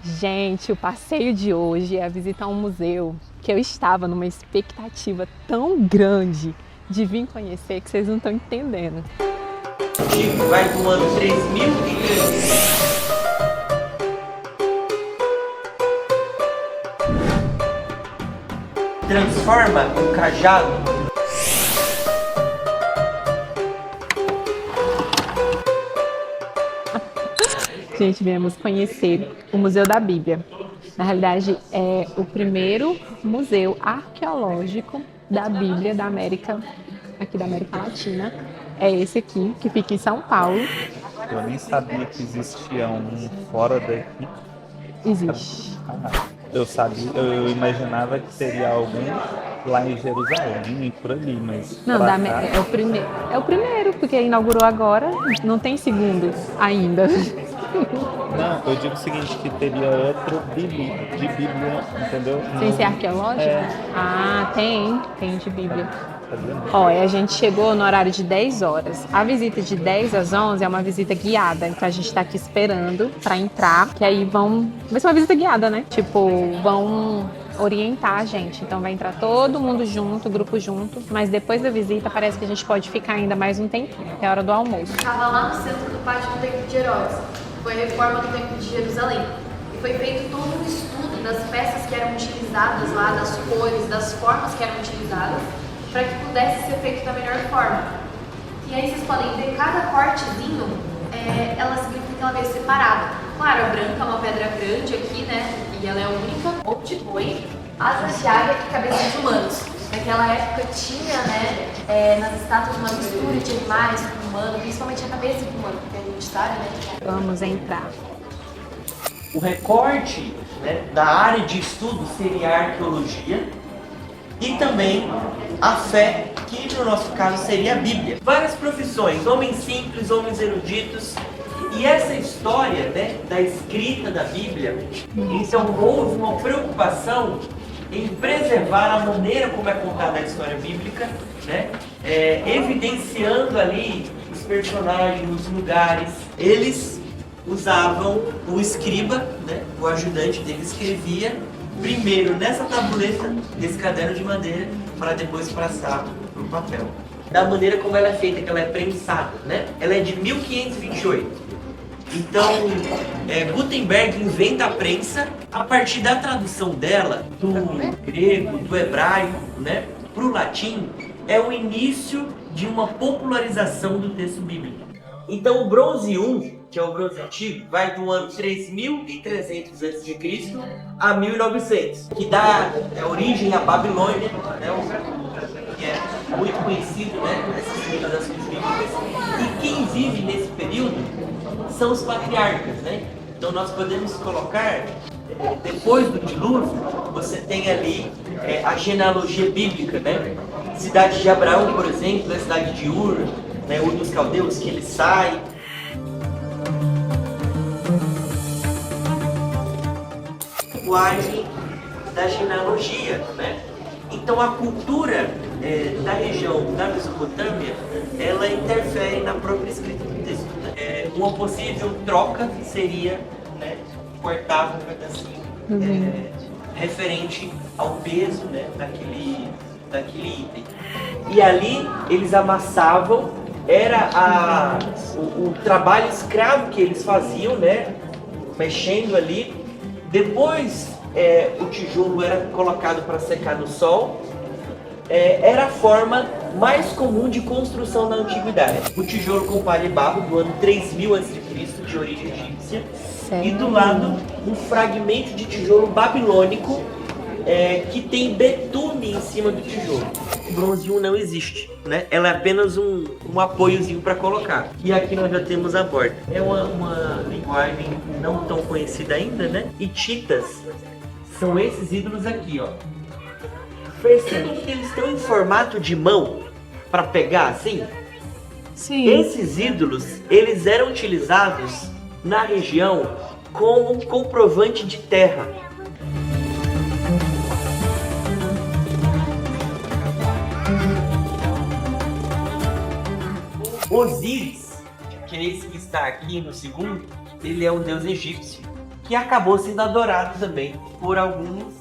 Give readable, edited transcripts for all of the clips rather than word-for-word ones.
Gente, o passeio de hoje é visitar um museu que eu estava numa expectativa tão grande de vir conhecer que vocês não estão entendendo. Vai do ano 3000 transforma o cajado. Gente, viemos conhecer o Museu da Bíblia. Na realidade, é o primeiro museu arqueológico da Bíblia da América, aqui da América Latina. É esse aqui, que fica em São Paulo. Eu nem sabia que existia um fora daqui. Existe. Eu imaginava que teria algum lá em Jerusalém, por ali, mas Não, pra da, cá, é o primeiro. É o primeiro, porque inaugurou agora, não tem segundo ainda. não, eu digo o seguinte, que teria outro de Bíblia, entendeu? Sem Não- ser arqueológico? É. Ah, tem de Bíblia. Tá vendo? Ó, e a gente chegou no horário de 10 horas. A visita de 10 às 11 é uma visita guiada, então a gente tá aqui esperando pra entrar, que aí vai ser uma visita guiada, né? Tipo, vão orientar a gente. Então vai entrar todo mundo junto, grupo junto, mas depois da visita parece que a gente pode ficar ainda mais um tempinho, até a hora do almoço. Estava lá no centro do pátio do Templo de Herodes. Foi a reforma do Templo de Jerusalém. E foi feito todo um estudo das peças que eram utilizadas lá, das cores, das formas que eram utilizadas, para que pudesse ser feito da melhor forma. E aí vocês podem ver, cada cortezinho, ela significa que ela veio separada. Claro, a branca é uma pedra grande aqui, né? E ela é única. Ou de boi, asas de águia e cabeça de humanos. Naquela época tinha, né, nas estátuas uma mistura de animais com humano, principalmente a cabeça do humano, porque a gente sabe, né? Vamos entrar. O recorte, né, da área de estudo seria a arqueologia e também a fé, que no nosso caso seria a Bíblia. Várias profissões, homens simples, homens eruditos. E essa história, né, da escrita da Bíblia, então houve uma preocupação em preservar a maneira como é contada a história bíblica, né, evidenciando ali os personagens, os lugares. Eles usavam o escriba, né, o ajudante dele escrevia primeiro nessa tabuleta desse caderno de madeira para depois passar para o papel. Da maneira como ela é feita, que ela é prensada, né? Ela é de 1528. Então, Gutenberg inventa a prensa a partir da tradução dela do grego, do hebraico, né, para o latim, é o início de uma popularização do texto bíblico. Então, o bronze 1, que é o bronze antigo, vai do ano 3300 a.C. a 1900, que dá origem à Babilônia, né, que é muito conhecido, né, nessas civilizações bíblicas. E quem vive nesse período são os patriarcas, né? Então nós podemos colocar, depois do dilúvio, você tem ali a genealogia bíblica, né? Cidade de Abraão, por exemplo, a cidade de Ur, né, Ur dos Caldeus, que ele sai. Linguagem da genealogia, né? Então a cultura da região da Mesopotâmia, ela interfere na própria escrita do texto. Uma possível troca seria, né, cortar um pedacinho referente ao peso, né, daquele item. E ali eles amassavam, era o trabalho escravo que eles faziam, né, mexendo ali. Depois o tijolo era colocado para secar no sol. Era a forma mais comum de construção na antiguidade. O tijolo com palha e barro do ano 3000 a.C., de origem egípcia. Sério? E do lado um fragmento de tijolo babilônico que tem betume em cima do tijolo. O bronze 1 não existe, né? Ela é apenas um apoiozinho para colocar. E aqui nós já temos a borda. É uma linguagem não tão conhecida ainda, né? Hititas são esses ídolos aqui, ó. Percebem que eles estão em formato de mão para pegar assim? Sim. Esses ídolos, eles eram utilizados na região como um comprovante de terra. Osíris, que é esse que está aqui no segundo, ele é um deus egípcio que acabou sendo adorado também por alguns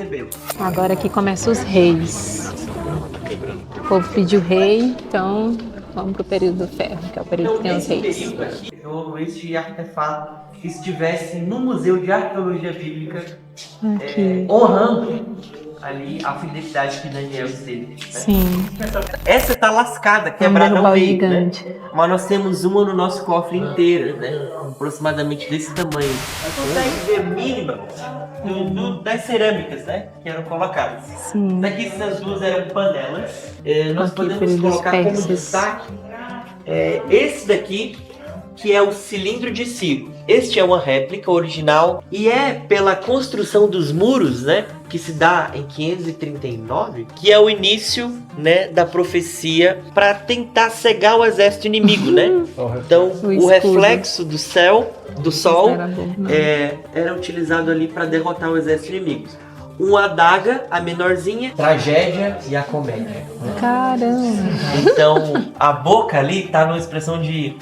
hebreus. Agora aqui começam os reis. O povo pediu rei, então vamos pro período do ferro, que é o período que tem os Nesse reis. período aqui, este artefato estivesse no Museu de Arqueologia Bíblica, Aqui. honrando ali a fidelidade que Daniel esteve. Né? Sim, Essa tá lascada, vamos quebrada derrubar ao o meio, gigante. né? Mas nós temos uma no nosso cofre inteira, né? Aproximadamente desse tamanho. Você consegue ver mínima das cerâmicas, né? Que eram colocadas. Sim. Daqui essas duas eram panelas. Nós Aqui, podemos período dos colocar como persas. destaque esse daqui, que é o cilindro de Ciro. Este é uma réplica original e é pela construção dos muros, né, que se dá em 539, que é o início, né, da profecia para tentar cegar o exército inimigo, né? Então, o escudo. reflexo do sol, Era bom, né? era utilizado ali para derrotar o exército inimigo. Uma adaga, a menorzinha, tragédia e a comédia. Caramba! Então, a boca ali tá numa expressão de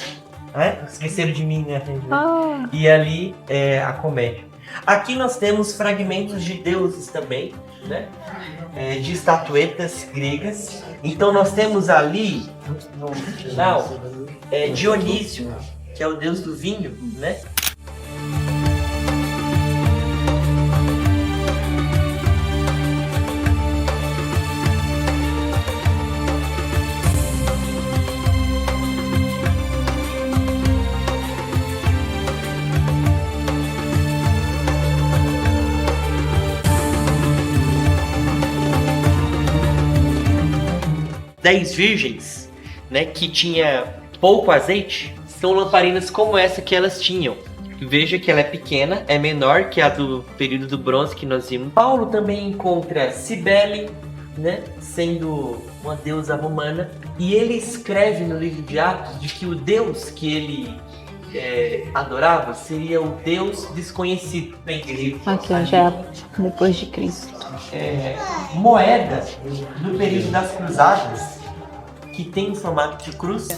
esqueceram de mim, né? Ah, E ali é a comédia. Aqui nós temos fragmentos de deuses também, né? De estatuetas gregas. Então nós temos ali, no final, Dionísio, que é o deus do vinho, né? Dez virgens, né, que tinha pouco azeite, são lamparinas como essa que elas tinham. Veja que ela é pequena, é menor que a do período do bronze que nós vimos. Paulo também encontra Cibele, né, sendo uma deusa romana, e ele escreve no livro de Atos de que o Deus que ele adorava seria o Deus desconhecido. aqui já é depois de Cristo. Moeda do período das cruzadas que tem o formato de cruz.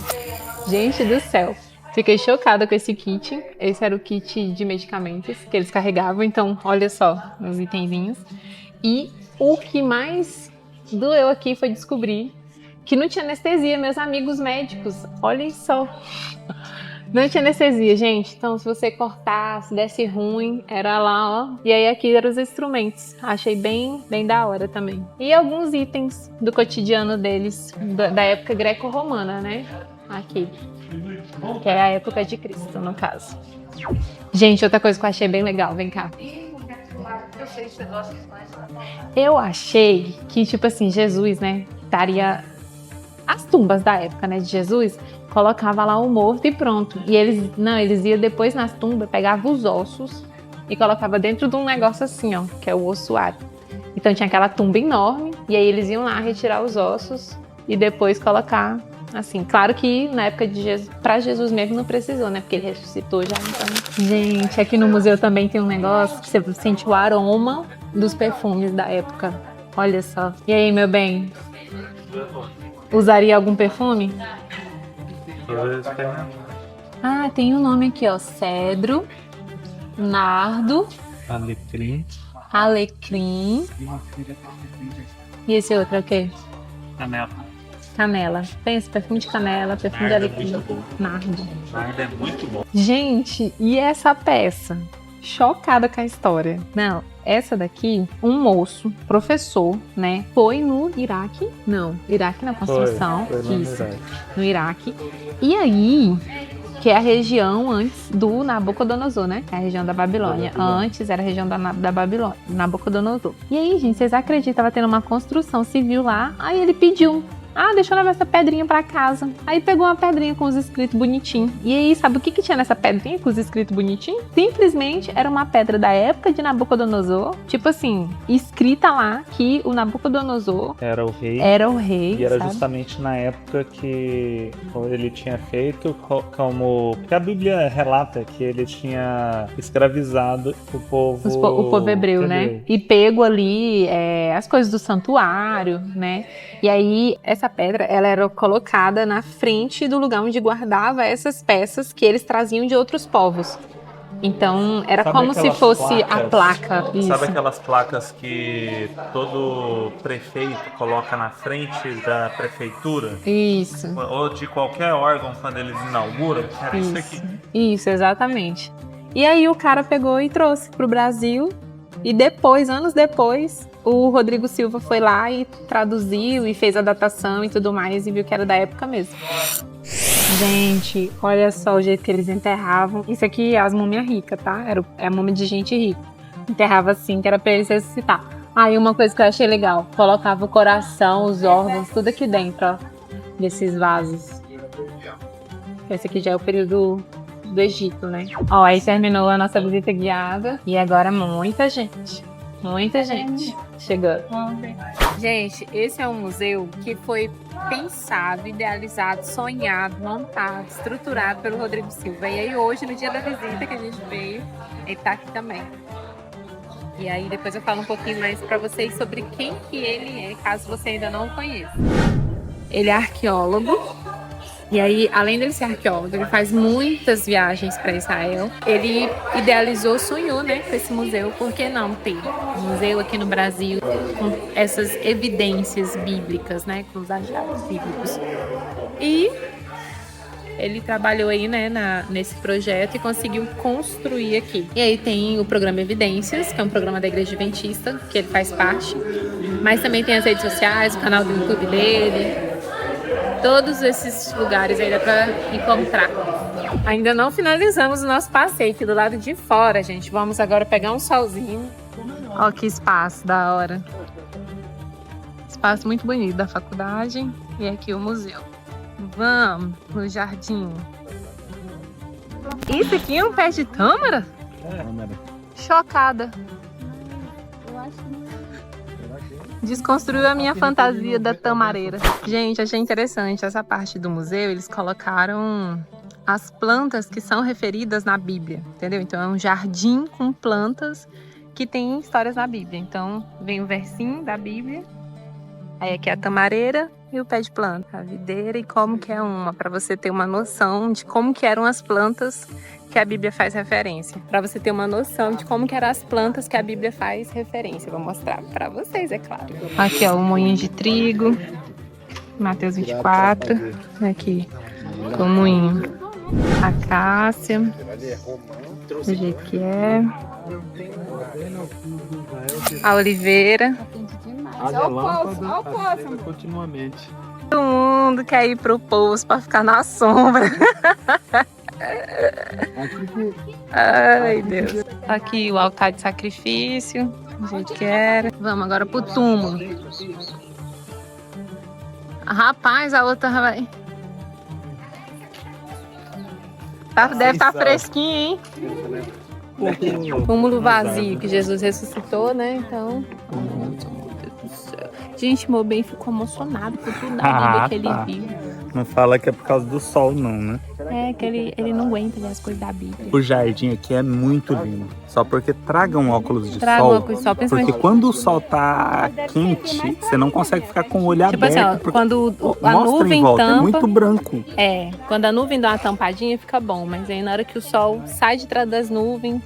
Gente do céu, fiquei chocada com esse kit. Esse era o kit de medicamentos que eles carregavam, então olha só os itenzinhos. E o que mais doeu aqui foi descobrir que não tinha anestesia, meus amigos médicos, olhem só. Não tinha anestesia, gente. Então, se você cortasse, desse ruim, era lá, ó. E aí, aqui eram os instrumentos. Achei bem da hora também. E alguns itens do cotidiano deles, da época greco-romana, né? Aqui. Que é a época de Cristo, no caso. Gente, outra coisa que eu achei bem legal. Vem cá. Eu achei que, tipo assim, Jesus, né? Estaria... As tumbas da época, né, de Jesus, colocava lá o morto e pronto. E eles iam depois nas tumbas, pegavam os ossos e colocava dentro de um negócio assim, ó, que é o ossuário. Então tinha aquela tumba enorme e aí eles iam lá retirar os ossos e depois colocar assim. Claro que na época de Jesus, para Jesus mesmo não precisou, né, porque ele ressuscitou já, então. Gente, aqui no museu também tem um negócio que você sente o aroma dos perfumes da época. Olha só. E aí, meu bem? Usaria algum perfume? Ah, tem um nome aqui, ó. Cedro, nardo, alecrim. E esse outro é o quê? Canela. Tem esse perfume de canela, perfume de alecrim, nardo. Nardo é muito bom. Gente, e essa peça? Chocada com a história. Não, essa daqui, um moço, professor, né, foi no Iraque. Não, Iraque na construção. Foi no Isso, Iraque. no Iraque. E aí, que é a região antes do Nabucodonosor, né? É a região da Babilônia. Antes era a região da Babilônia, Nabucodonosor. E aí, gente, vocês acreditam? Tava tendo uma construção civil lá. Aí ele pediu: deixa eu levar essa pedrinha pra casa. Aí pegou uma pedrinha com os escritos bonitinhos. E aí, sabe o que tinha nessa pedrinha com os escritos bonitinhos? Simplesmente era uma pedra da época de Nabucodonosor. Tipo assim, escrita lá que o Nabucodonosor Era o rei. E era sabe? justamente na época que ele tinha feito como... Porque a Bíblia relata que ele tinha escravizado o povo Hebreu, né? E pego ali as coisas do santuário, né? E aí, essa pedra, ela era colocada na frente do lugar onde guardava essas peças que eles traziam de outros povos. Então, era Sabe como se aquelas fosse a placas? placa. Isso. Sabe aquelas placas que todo prefeito coloca na frente da prefeitura? Isso. Ou de qualquer órgão quando eles inauguram? Era isso aqui. Isso, exatamente. E aí o cara pegou e trouxe pro Brasil. E depois, anos depois, o Rodrigo Silva foi lá e traduziu e fez a datação e tudo mais e viu que era da época mesmo. Gente, olha só o jeito que eles enterravam. Isso aqui é as múmias ricas, tá? É a múmia de gente rica. Enterrava assim, que era pra eles ressuscitar. Aí uma coisa que eu achei legal, colocava o coração, os órgãos, tudo aqui dentro, ó, desses vasos. Esse aqui já é o período do Egito, né? Ó, aí terminou a nossa visita guiada e agora muita gente chegando. Gente, esse é um museu que foi pensado, idealizado, sonhado, montado, estruturado pelo Rodrigo Silva. E aí hoje, no dia da visita que a gente veio, ele tá aqui também. E aí depois eu falo um pouquinho mais pra vocês sobre quem que ele é, caso você ainda não o conheça. Ele é arqueólogo. E aí, além dele ser arqueólogo, ele faz muitas viagens para Israel. Ele idealizou, sonhou, né, com esse museu. Por que não ter um museu aqui no Brasil com essas evidências bíblicas, né, com os achados bíblicos? E ele trabalhou aí, né, nesse projeto e conseguiu construir aqui. E aí tem o programa Evidências, que é um programa da Igreja Adventista, que ele faz parte. Mas também tem as redes sociais, o canal do YouTube dele. Todos esses lugares aí dá pra encontrar. Ainda não finalizamos o nosso passeio aqui do lado de fora, gente. Vamos agora pegar um solzinho. Ó que espaço da hora. Espaço muito bonito da faculdade. E aqui o museu. Vamos no jardim. Isso aqui é um pé de tâmara? Chocada. Desconstruiu a minha fantasia da tamareira. Gente, achei interessante essa parte do museu. Eles colocaram as plantas que são referidas na Bíblia, entendeu? Então é um jardim com plantas que tem histórias na Bíblia. Então vem o versinho da Bíblia. Aí aqui é a tamareira e o pé de planta, a videira e como que é uma, para você ter uma noção de como que eram as plantas que a Bíblia faz referência. Para você ter uma noção de como que eram as plantas que a Bíblia faz referência. Vou mostrar para vocês, é claro. Aqui, ó, o moinho de trigo. Mateus 24. Aqui, o moinho. A cássia. Do jeito que é. A oliveira. Haja lâmpada continuamente. Todo mundo quer ir pro poço para ficar na sombra. Ai, Deus. Aqui o altar de sacrifício, do jeito que era. Vamos agora pro túmulo. Rapaz, a outra vai. Deve estar fresquinho, hein? Túmulo vazio, que Jesus ressuscitou, né? Então. Gente, meu bem ficou emocionado por tudo da Bíblia que ele viu. Não fala que é por causa do sol, não, né? É, que ele não aguenta ver as coisas da Bíblia. O jardim aqui é muito lindo. Só porque traga um óculos de Traga sol. um óculos de sol, principalmente. Porque quando o sol tá quente, você não consegue ficar com o olho Tipo aberto. assim, ó, quando a mostra nuvem em volta, tampa, é muito branco. É, quando a nuvem dá uma tampadinha fica bom, mas aí na hora que o sol sai de trás das nuvens,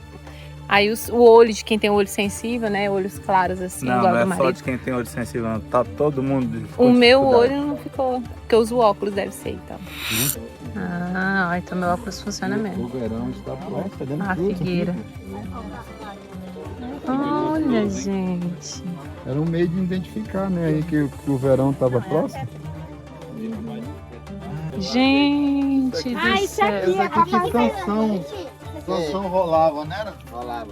aí o olho de quem tem olho sensível, né, olhos claros assim, Não, igual não é do só marido. de quem tem olho sensível, não. Tá todo mundo. O meu olho não ficou, porque eu uso óculos, deve ser, então. Então meu óculos funciona mesmo. O verão está próximo. A figueira. Olha, gente. Era um meio de identificar, né? Aí que o verão estava próximo. Gente do céu. Que Sansão rolava, né? Rolava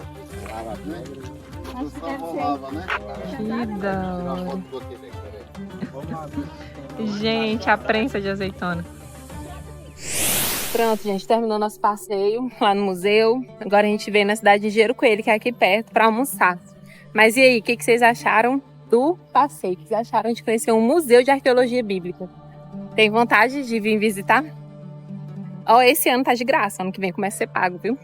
bem. Sansão rolava, né? Que da hora. Gente, a prensa de azeitona. Pronto, gente, terminou nosso passeio lá no museu. Agora a gente veio na cidade de Engenheiro Coelho, que é aqui perto, para almoçar. Mas e aí, o que vocês acharam do passeio? O que vocês acharam de conhecer um museu de arqueologia bíblica? Tem vontade de vir visitar? Ó, esse ano tá de graça, ano que vem começa a ser pago, viu?